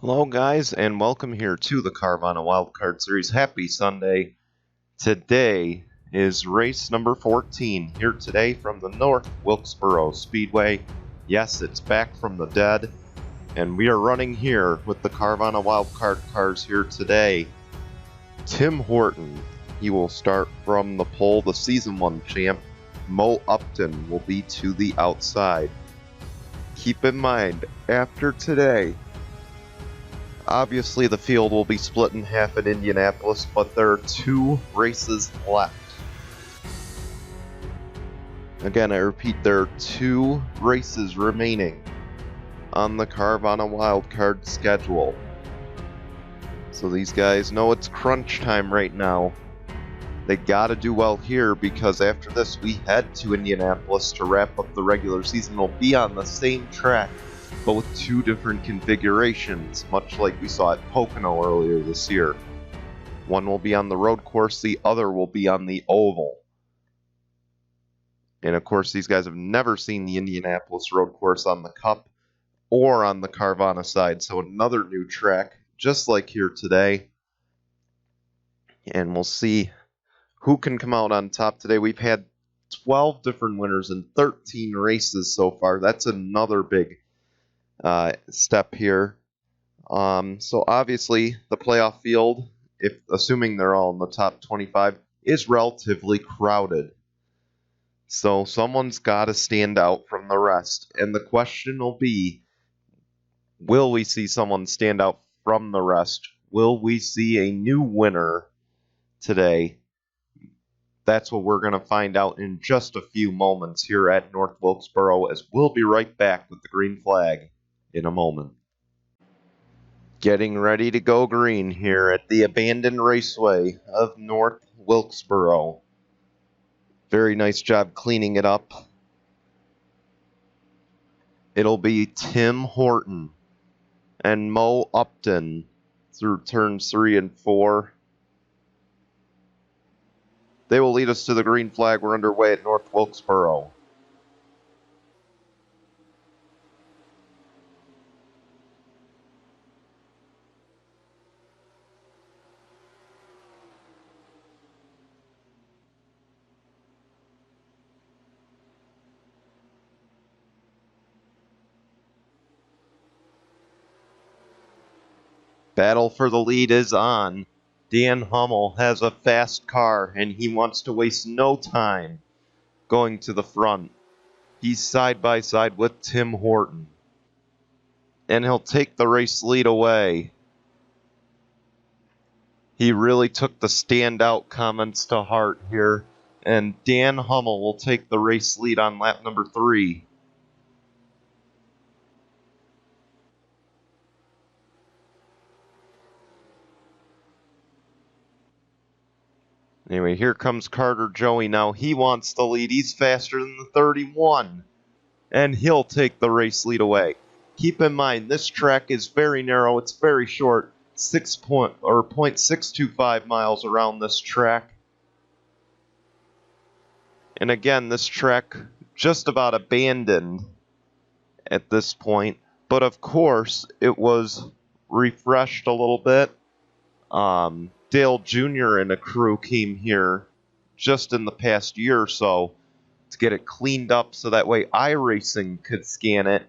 Hello guys, and welcome here to the Carvana Wildcard Series. Happy Sunday. Today is race number 14 here today from the North Wilkesboro Speedway. Yes, it's back from the dead, and we are running here with the Carvana Wildcard cars here today. Tim Horton, he will start from the pole. The Season 1 champ, Mo Upton, will be to the outside. Keep in mind, after today, obviously the field will be split in half at Indianapolis, but there are 2 races left. Again, I repeat, there are 2 races remaining on the Carvana wildcard schedule. So these guys know it's crunch time right now. They gotta do well here because after this we head to Indianapolis to wrap up the regular season. We'll be on the same track, but with 2 different configurations, much like we saw at Pocono earlier this year. One will be on the road course, the other will be on the oval. And of course, these guys have never seen the Indianapolis road course on the Cup or on the Carvana side, so another new track, just like here today. And we'll see who can come out on top today. We've had 12 different winners in 13 races so far. That's another big step here. So obviously the playoff field, if assuming they're all in the top 25, is relatively crowded. So someone's got to stand out from the rest. And the question will be, will we see someone stand out from the rest? Will we see a new winner today? That's what we're going to find out in just a few moments here at North Wilkesboro, as we'll be right back with the green flag in a moment. Getting ready to go green here at the abandoned raceway of North Wilkesboro. Very nice job cleaning it up. It'll be Tim Horton and Mo Upton through turns 3 and 4. They will lead us to the green flag. We're underway at North Wilkesboro. Battle for the lead is on. Dan Hummel has a fast car, and he wants to waste no time going to the front. He's side by side with Tim Horton, and he'll take the race lead away. He really took the standout comments to heart here, and Dan Hummel will take the race lead on lap number 3. Anyway, here comes Carter Joey now. He wants the lead. He's faster than the 31. And he'll take the race lead away. Keep in mind, this track is very narrow. It's very short. 0.625 miles around this track. And again, this track just about abandoned at this point. But of course, it was refreshed a little bit. Dale Jr. and a crew came here just in the past year or so to get it cleaned up so that way iRacing could scan it.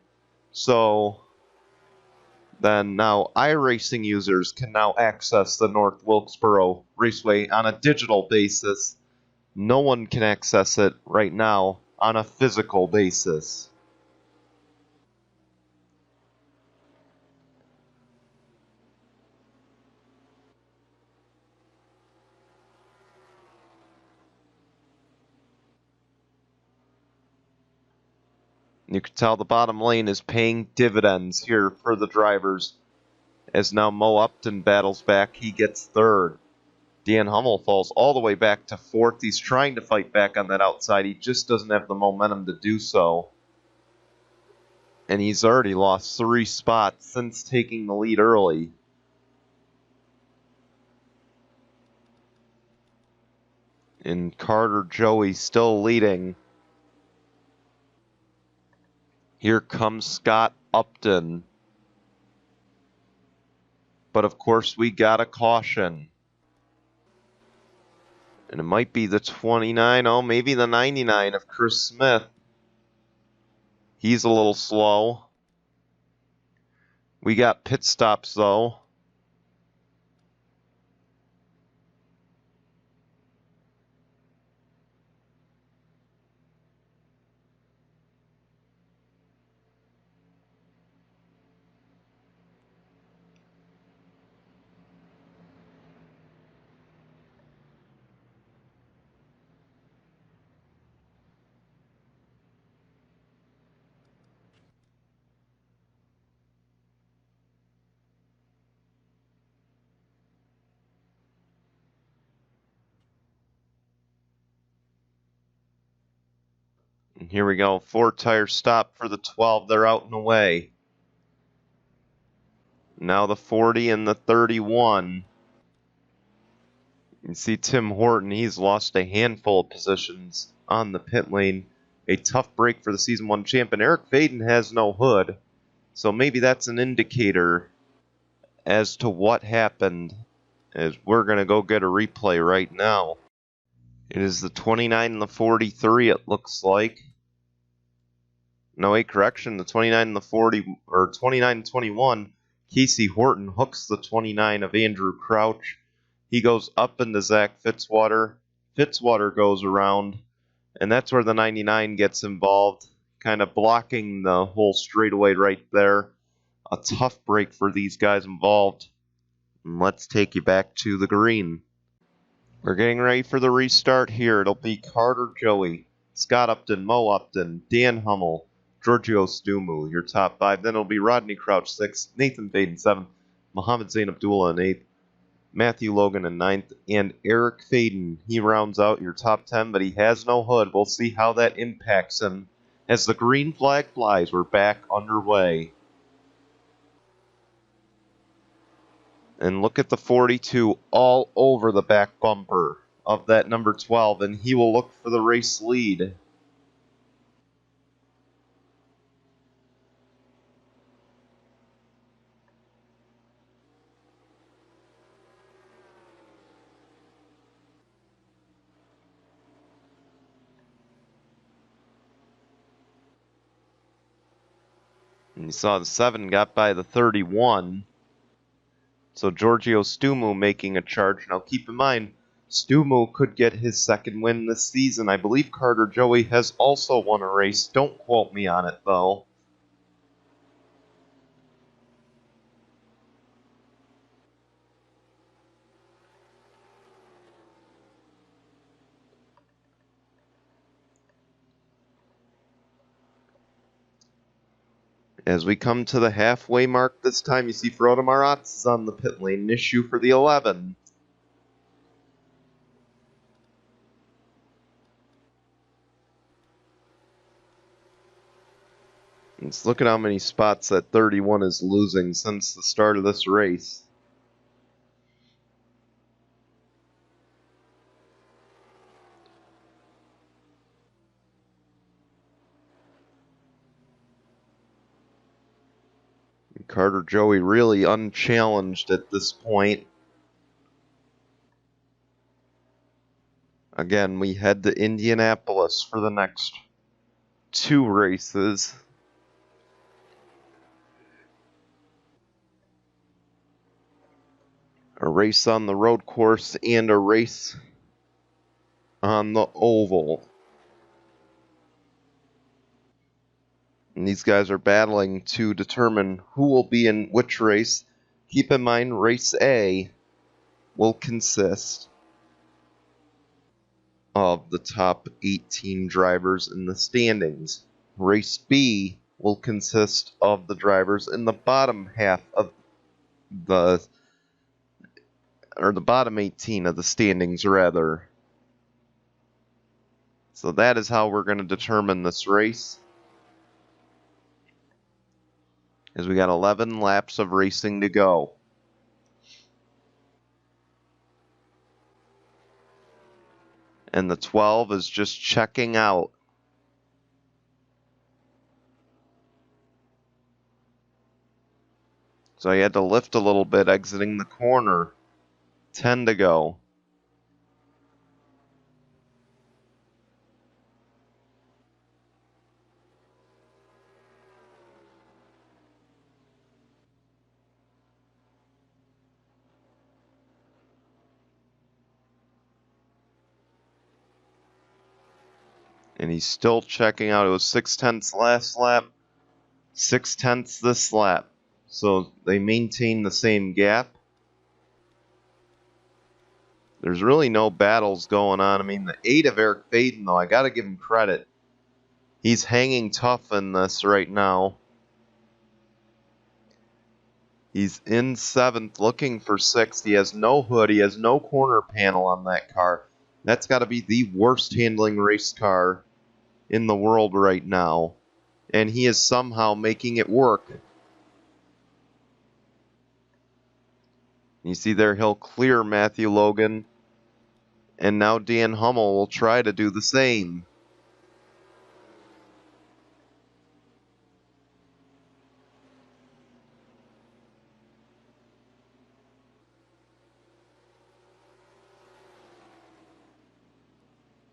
So then now iRacing users can now access the North Wilkesboro Raceway on a digital basis. No one can access it right now on a physical basis. You can tell the bottom lane is paying dividends here for the drivers, as now Mo Upton battles back. He gets 3rd. Dan Hummel falls all the way back to 4th. He's trying to fight back on that outside. He just doesn't have the momentum to do so. And he's already lost 3 spots since taking the lead early. And Carter Joey still leading. Here comes Scott Upton. But of course, we got a caution. And it might be the 29. Oh, maybe the 99 of Chris Smith. He's a little slow. We got pit stops, though. And here we go. 4-tire stop for the 12. They're out and away. Now the 40 and the 31. You can see Tim Horton. He's lost a handful of positions on the pit lane. A tough break for the Season 1 champ. And Eric Faden has no hood. So maybe that's an indicator as to what happened. As we're going to go get a replay right now. It is the 29 and the 43, it looks like. No, wait, correction. The 29 and the 40, or 29 and 21. Casey Horton hooks the 29 of Andrew Crouch. He goes up into Zach Fitzwater. Fitzwater goes around, and that's where the 99 gets involved, kind of blocking the whole straightaway right there. A tough break for these guys involved. And let's take you back to the green. We're getting ready for the restart here. It'll be Carter Joey, Scott Upton, Mo Upton, Dan Hummel, Giorgio Stumu, your top 5. Then it'll be Rodney Crouch, 6th, Nathan Faden, 7th, Mohammed Zain Abdullah in 8th, Matthew Logan in 9th, and Eric Faden. He rounds out your top 10, but he has no hood. We'll see how that impacts him. As the green flag flies, we're back underway. And look at the 42 all over the back bumper of that number 12, and he will look for the race lead. And you saw the 7 got by the 31. So Giorgio Stumu making a charge. Now keep in mind, Stumu could get his second win this season. I believe Carter Joey has also won a race. Don't quote me on it, though. As we come to the halfway mark this time, you see Frodo Maratz is on the pit lane. An issue for the 11. Let's look at how many spots that 31 is losing since the start of this race. Carter Joey really unchallenged at this point. Again, we head to Indianapolis for the next 2 races. A race on the road course and a race on the oval. And these guys are battling to determine who will be in which race. Keep in mind, race A will consist of the top 18 drivers in the standings. Race B will consist of the drivers in the bottom half of the bottom 18 of the standings, rather. So that is how we're going to determine this race. As we got 11 laps of racing to go. And the 12 is just checking out. So he had to lift a little bit exiting the corner. 10 to go. And he's still checking out. It was 6/10 last lap, 6/10 this lap. So they maintain the same gap. There's really no battles going on. I mean, the 8 of Eric Faden, though, I got to give him credit. He's hanging tough in this right now. He's in 7th, looking for 6th. He has no hood. He has no corner panel on that car. That's got to be the worst handling race car in the world right now. And he is somehow making it work. You see there, he'll clear Matthew Logan. And now Dan Hummel will try to do the same.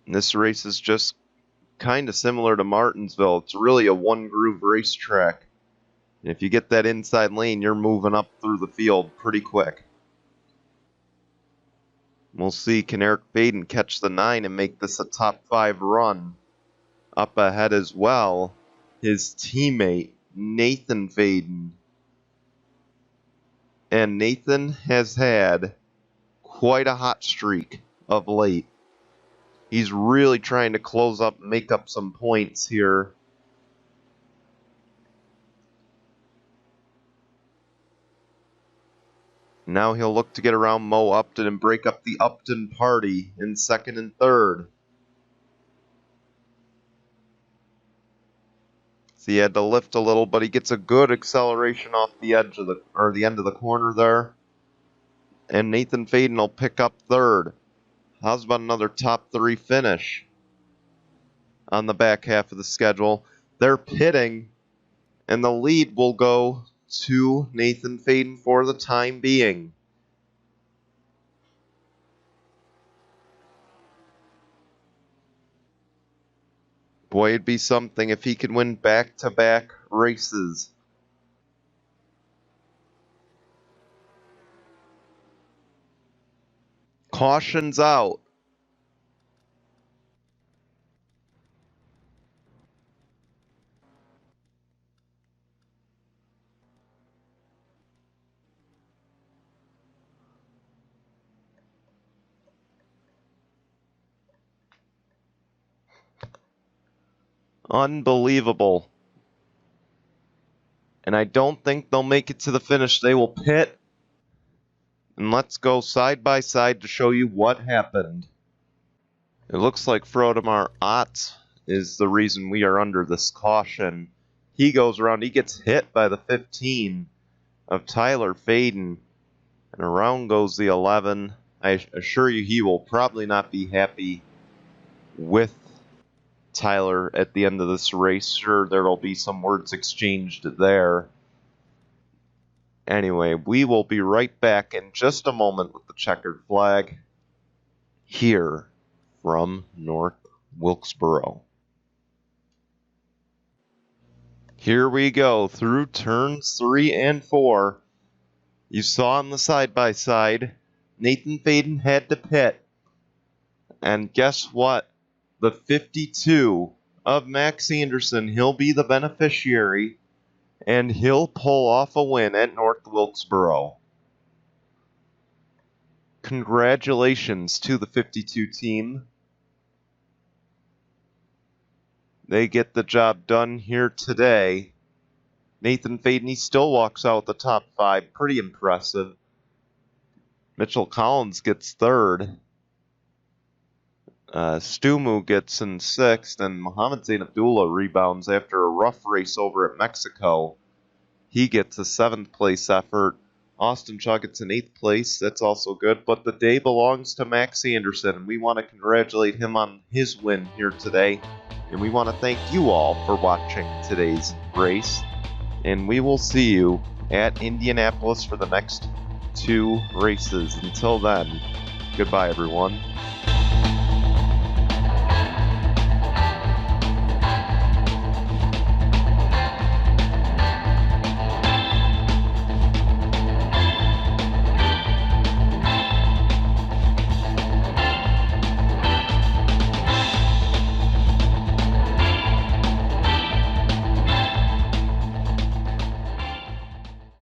And this race is just kind of similar to Martinsville. It's really a one-groove racetrack. And if you get that inside lane, you're moving up through the field pretty quick. We'll see, can Eric Faden catch the 9 and make this a top 5 run? Up ahead as well, his teammate, Nathan Faden. And Nathan has had quite a hot streak of late. He's really trying to close up and make up some points here. Now he'll look to get around Mo Upton and break up the Upton party in 2nd and 3rd. So he had to lift a little, but he gets a good acceleration off the edge of the end of the corner there. And Nathan Faden will pick up 3rd. How's about another top 3 finish on the back half of the schedule? They're pitting, and the lead will go to Nathan Faden for the time being. Boy, it'd be something if he could win back-to-back races. Caution's out. Unbelievable. And I don't think they'll make it to the finish. They will pit. And let's go side by side to show you what happened. It looks like Frodemar Ott is the reason we are under this caution. He goes around. He gets hit by the 15 of Tyler Faden. And around goes the 11. I assure you he will probably not be happy with Tyler at the end of this race. Sure, there will be some words exchanged there. Anyway, we will be right back in just a moment with the checkered flag here from North Wilkesboro. Here we go through turns 3 and 4. You saw on the side-by-side, Nathan Faden had to pit. And guess what? The 52 of Max Anderson, he'll be the beneficiary, and he'll pull off a win at North Wilkesboro. Congratulations to the 52 team. They get the job done here today. Nathan Faden, he still walks out with the top 5. Pretty impressive. Mitchell Collins gets 3rd. Stumu gets in 6th, and Mohammed Zain Abdullah rebounds after a rough race over at Mexico. He gets a 7th place effort. Austin Shaw gets an 8th place. That's also good, but the day belongs to Max Anderson. We want to congratulate him on his win here today, and we want to thank you all for watching today's race, and we will see you at Indianapolis for the next 2 races. Until then, goodbye, everyone.